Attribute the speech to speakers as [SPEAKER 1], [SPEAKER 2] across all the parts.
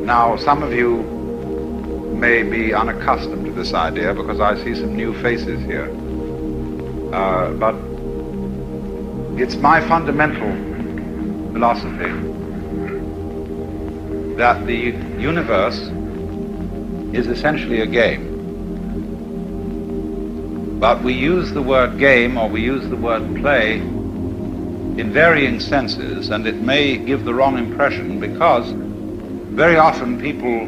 [SPEAKER 1] Now, some of you may be unaccustomed to this idea because I see some new faces here. But it's my fundamental philosophy that the universe is essentially a game. But we use the word game or we use the word play in varying senses, and it may give the wrong impression because very often people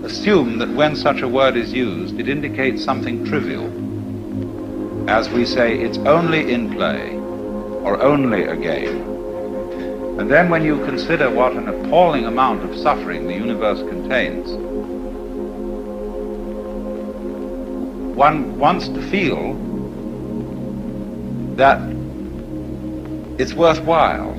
[SPEAKER 1] assume that when such a word is used, it indicates something trivial. As we say, it's only in play or only a game. And then when you consider what an appalling amount of suffering the universe contains, one wants to feel that it's worthwhile.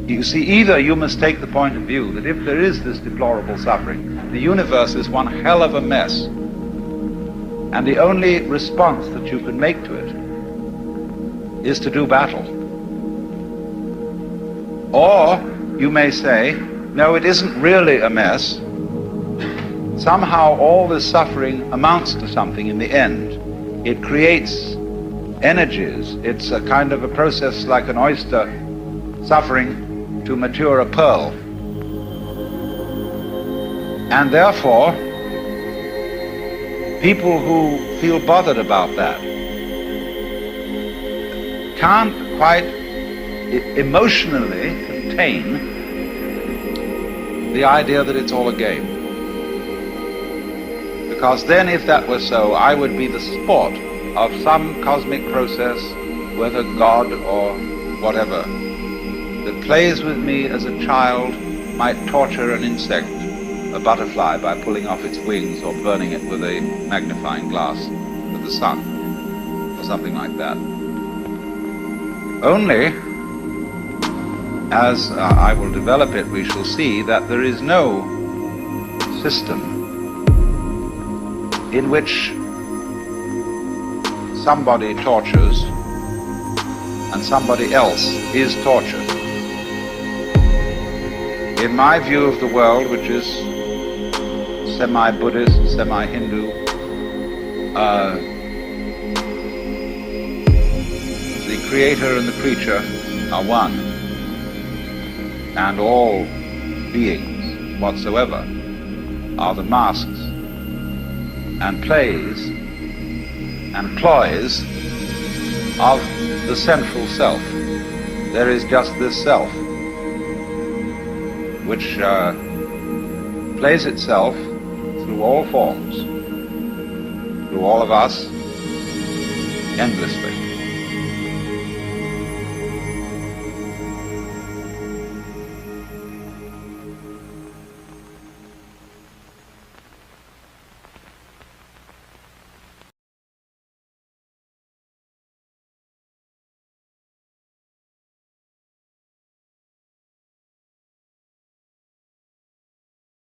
[SPEAKER 1] You see, either you must take the point of view that if there is this deplorable suffering, the universe is one hell of a mess, and the only response that you can make to it is to do battle. Or you may say, no, it isn't really a mess. Somehow all this suffering amounts to something in the end. It creates energies. It's a kind of a process like an oyster suffering to mature a pearl. And therefore, people who feel bothered about that can't quite emotionally contain the idea that it's all a game. Because then, if that were so, I would be the sport of some cosmic process, whether God or whatever, that plays with me as a child might torture an insect, a butterfly, by pulling off its wings or burning it with a magnifying glass with the sun, or something like that. Only, as I will develop it, we shall see that there is no system in which somebody tortures and somebody else is tortured. In my view of the world, which is semi-Buddhist, semi-Hindu, the creator and the creature are one, and all beings whatsoever are the masks and plays and ploys of the central self. There is just this self, which plays itself through all forms, through all of us, endlessly.